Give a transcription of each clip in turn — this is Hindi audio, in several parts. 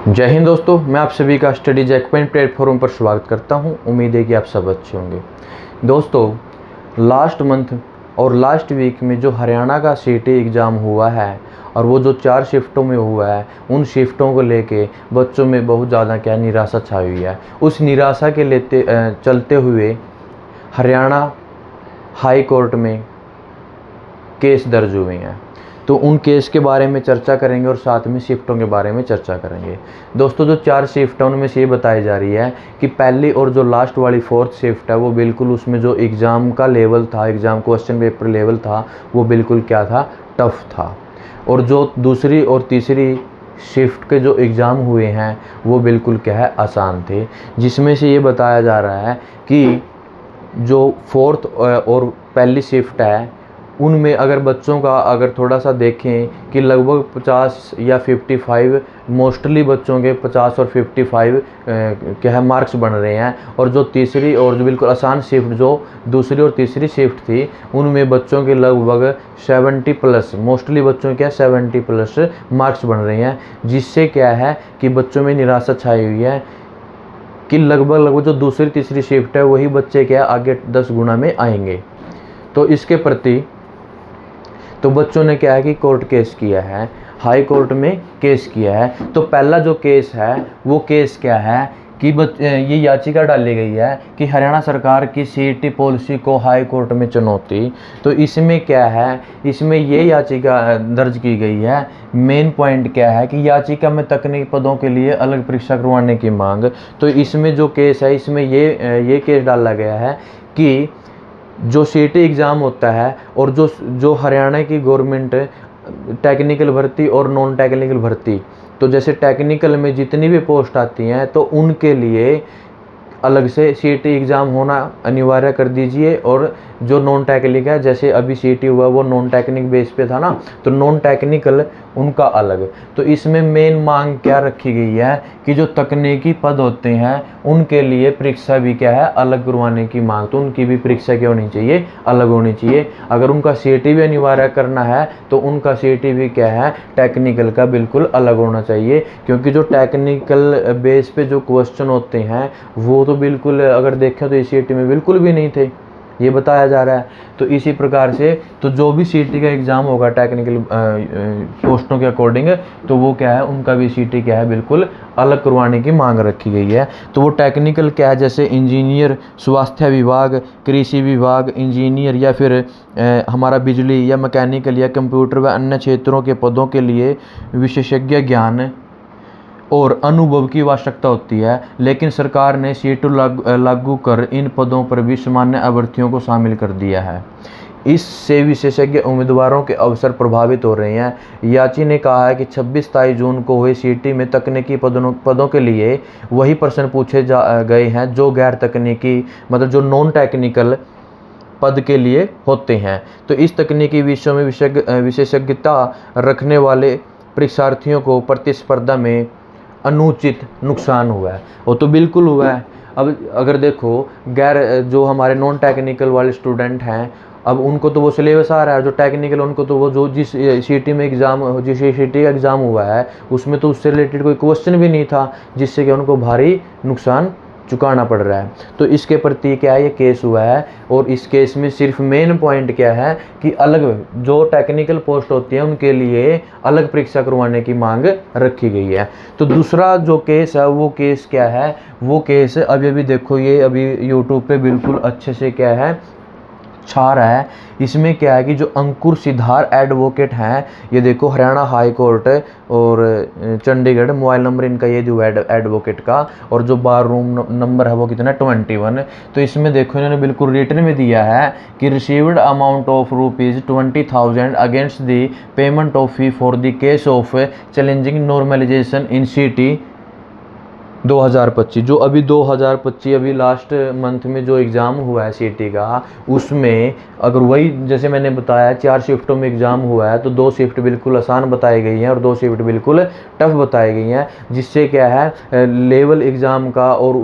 जय हिंद दोस्तों, मैं आप सभी का स्टडी जैक पॉइंट प्लेटफॉर्म पर स्वागत करता हूं। उम्मीद है कि आप सब अच्छे होंगे। दोस्तों, लास्ट मंथ और लास्ट वीक में जो हरियाणा का सीटी एग्ज़ाम हुआ है और वो जो 4 शिफ्टों में हुआ है, उन शिफ्टों को लेके बच्चों में बहुत ज़्यादा निराशा छाई हुई है। उस निराशा के चलते हुए हरियाणा हाई कोर्ट में केस दर्ज हुए हैं। तो उन केस के बारे में चर्चा करेंगे और साथ में शिफ्टों के बारे में चर्चा करेंगे। दोस्तों, जो 4 शिफ्ट है उनमें से ये बताई जा रही है कि पहली और जो लास्ट वाली 4th शिफ्ट है वो बिल्कुल उसमें जो एग्ज़ाम का लेवल था, एग्ज़ाम क्वेश्चन पेपर लेवल था, वो बिल्कुल क्या था, टफ था। और जो दूसरी और तीसरी शिफ्ट के जो एग्ज़ाम हुए हैं वो बिल्कुल क्या है, आसान थे। जिसमें से ये बताया जा रहा है कि जो 4th और पहली शिफ्ट है उनमें अगर बच्चों का अगर थोड़ा सा देखें कि लगभग 50 या 55 मोस्टली बच्चों के 50 और 55 क्या है मार्क्स बन रहे हैं। और जो तीसरी और जो बिल्कुल आसान शिफ्ट जो दूसरी और तीसरी शिफ्ट थी उनमें बच्चों के लगभग 70 प्लस, मोस्टली बच्चों के 70 प्लस मार्क्स बन रहे हैं। जिससे क्या है कि बच्चों में निराशा छाई हुई है कि लगभग जो दूसरी तीसरी शिफ्ट है वही बच्चे क्या आगे 10 गुना में आएंगे। तो इसके प्रति तो बच्चों ने क्या है कि कोर्ट केस किया है, हाई कोर्ट में केस किया है। तो पहला जो केस है वो केस क्या है कि ये याचिका डाली गई है कि हरियाणा सरकार की सीईटी पॉलिसी को हाई कोर्ट में चुनौती। तो इसमें क्या है, इसमें ये याचिका दर्ज की गई है। मेन पॉइंट क्या है कि याचिका में तकनीकी पदों के लिए अलग परीक्षा करवाने की मांग। तो इसमें जो केस है इसमें ये केस डाला गया है कि जो सीटी एग्ज़ाम होता है और जो हरियाणा की गवर्नमेंट टेक्निकल भर्ती और नॉन टेक्निकल भर्ती, तो जैसे टेक्निकल में जितनी भी पोस्ट आती हैं तो उनके लिए अलग से सीटी एग्ज़ाम होना अनिवार्य कर दीजिए। और जो नॉन टेक्निकल है, जैसे अभी सीटी हुआ वो नॉन टेक्निकल बेस पे था ना, तो नॉन टेक्निकल उनका अलग। तो इसमें मेन मांग क्या रखी गई है कि जो तकनीकी पद होते हैं उनके लिए परीक्षा भी क्या है, अलग करवाने की मांग। तो उनकी भी परीक्षा क्या होनी चाहिए, अलग होनी चाहिए। अगर उनका सीटी भी अनिवार्य करना है तो उनका सीटी भी क्या है, टेक्निकल का बिल्कुल अलग होना चाहिए। क्योंकि जो टेक्निकल बेस पे जो क्वेश्चन होते हैं वो तो बिल्कुल अगर देखें तो सीटी में बिल्कुल भी नहीं थे, ये बताया जा रहा है। तो इसी प्रकार से तो जो भी सीटी का एग्ज़ाम होगा टेक्निकल पोस्टों के अकॉर्डिंग, तो वो क्या है, उनका भी सीटी क्या है, बिल्कुल अलग करवाने की मांग रखी गई है। तो वो टेक्निकल क्या है, जैसे इंजीनियर, स्वास्थ्य विभाग, कृषि विभाग, इंजीनियर या फिर हमारा बिजली या मैकेनिकल या कंप्यूटर व अन्य क्षेत्रों के पदों के लिए विशेषज्ञ ज्ञान और अनुभव की आवश्यकता होती है। लेकिन सरकार ने सीटू लागू कर इन पदों पर भी सामान्य अभ्यर्थियों को शामिल कर दिया है। इससे विशेषज्ञ उम्मीदवारों के अवसर प्रभावित हो रहे हैं। याची ने कहा है कि 26-27 जून को हुए सीटी में तकनीकी पदों के लिए वही प्रश्न पूछे गए हैं जो गैर तकनीकी, मतलब जो नॉन टेक्निकल पद के लिए होते हैं। तो इस तकनीकी विषयों में विशेषज्ञता रखने वाले परीक्षार्थियों को प्रतिस्पर्धा में अनुचित नुकसान हुआ है। वो तो बिल्कुल हुआ है। अब अगर देखो गैर जो हमारे नॉन टेक्निकल वाले स्टूडेंट हैं, अब उनको तो वो सिलेबस आ रहा है, जो टेक्निकल उनको तो वो जो जिस सीटी में एग्ज़ाम, जिस सीटी का एग्ज़ाम हुआ है उसमें तो उससे रिलेटेड कोई क्वेश्चन भी नहीं था, जिससे कि उनको भारी नुकसान चुकाना पड़ रहा है। तो इसके प्रति क्या है, ये केस हुआ है। और इस केस में सिर्फ मेन पॉइंट क्या है कि अलग जो टेक्निकल पोस्ट होती है उनके लिए अलग परीक्षा करवाने की मांग रखी गई है। तो दूसरा जो केस है वो केस क्या है, वो केस अभी अभी देखो, ये अभी यूट्यूब पे बिल्कुल अच्छे से क्या है छा रहा है। इसमें क्या है कि जो अंकुर सिद्धार एडवोकेट हैं, ये देखो हरियाणा हाई कोर्ट और चंडीगढ़, मोबाइल नंबर इनका ये जो एडवोकेट का, और जो बार रूम नंबर है वो कितना 21। तो इसमें देखो इन्होंने बिल्कुल रिटन में दिया है कि received amount of ₹20,000 against the payment of fee for the case of challenging normalisation in city 2025। जो अभी 2025 अभी लास्ट मंथ में जो एग्ज़ाम हुआ है सीटी का, उसमें अगर वही जैसे मैंने बताया 4 शिफ्टों में एग्ज़ाम हुआ है तो 2 शिफ्ट बिल्कुल आसान बताई गई हैं और 2 शिफ्ट बिल्कुल टफ बताई गई हैं। जिससे क्या है लेवल एग्ज़ाम का और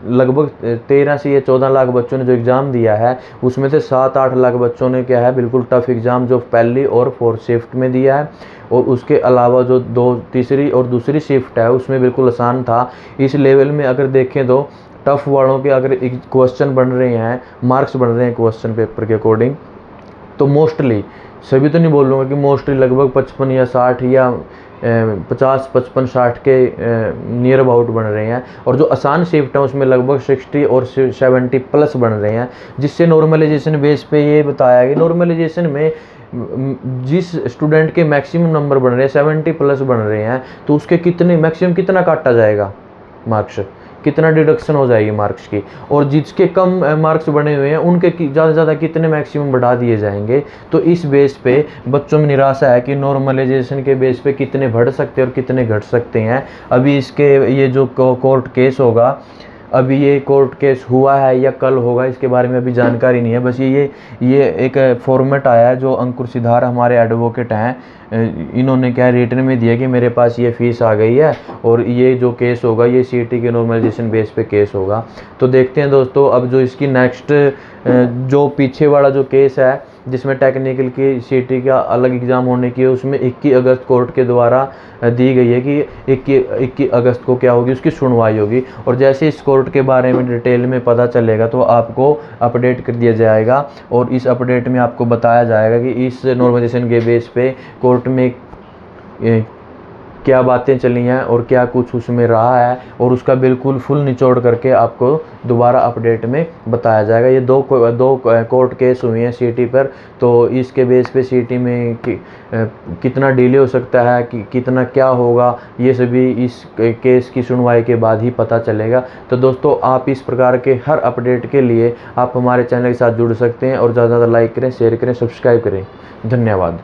लगभग 13 से या 14 लाख बच्चों ने जो एग्ज़ाम दिया है, उसमें से 7-8 लाख बच्चों ने क्या है बिल्कुल टफ एग्ज़ाम जो पहली और फोर्थ शिफ्ट में दिया है, और उसके अलावा जो तीसरी और दूसरी शिफ्ट है उसमें बिल्कुल आसान था। इस लेवल में अगर देखें तो टफ वालों के अगर क्वेश्चन बन रहे हैं, मार्क्स बन रहे हैं क्वेश्चन पेपर के अकॉर्डिंग, तो मोस्टली, सभी तो नहीं बोल लूँगा कि मोस्टली, लगभग 55 या 60 या 50, 55, 60 के नियर अबाउट बन रहे हैं। और जो आसान शिफ्ट है उसमें लगभग 60 और 70 प्लस बन रहे हैं, जिससे नॉर्मलाइजेशन बेस पे ये बताया कि नॉर्मलाइजेशन में जिस स्टूडेंट के मैक्सिमम नंबर बन रहे हैं 70 प्लस बन रहे हैं, तो उसके कितने मैक्सिमम कितना काटा जाएगा मार्क्स, कितना डिडक्शन हो जाएगी मार्क्स की, और जिसके कम मार्क्स बने हुए हैं उनके ज़्यादा से ज़्यादा कितने मैक्सिमम बढ़ा दिए जाएंगे। तो इस बेस पे बच्चों में निराशा है कि नॉर्मलाइजेशन के बेस पे कितने बढ़ सकते हैं और कितने घट सकते हैं। अभी इसके ये जो कोर्ट केस होगा, अभी ये कोर्ट केस हुआ है या कल होगा, इसके बारे में अभी जानकारी नहीं है। बस ये एक फॉर्मेट आया है जो अंकुर सिद्धार हमारे एडवोकेट हैं, इन्होंने क्या रिटन में दिया कि मेरे पास ये फीस आ गई है और ये जो केस होगा ये सीटी के नॉर्मलाइजेशन बेस पे केस होगा। तो देखते हैं दोस्तों, अब जो इसकी नेक्स्ट जो पीछे वाला जो केस है जिसमें टेक्निकल की सीटी का अलग एग्ज़ाम होने की है, उसमें 21 अगस्त कोर्ट के द्वारा दी गई है कि 21 अगस्त को क्या होगी, उसकी सुनवाई होगी। और जैसे इस कोर्ट के बारे में डिटेल में पता चलेगा तो आपको अपडेट कर दिया जाएगा, और इस अपडेट में आपको बताया जाएगा कि इस नॉर्मलाइजेशन के बेस पे कोर्ट में क्या बातें चली हैं और क्या कुछ उसमें रहा है, और उसका बिल्कुल फुल निचोड़ करके आपको दोबारा अपडेट में बताया जाएगा। ये दो कोर्ट केस हुए हैं सीटी पर, तो इसके बेस पे सीटी में कितना डिले हो सकता है, कितना क्या होगा, ये सभी इस केस की सुनवाई के बाद ही पता चलेगा। तो दोस्तों, आप इस प्रकार के हर अपडेट के लिए आप हमारे चैनल के साथ जुड़ सकते हैं, और ज़्यादा से ज़्यादा लाइक करें, शेयर करें, सब्सक्राइब करें। धन्यवाद।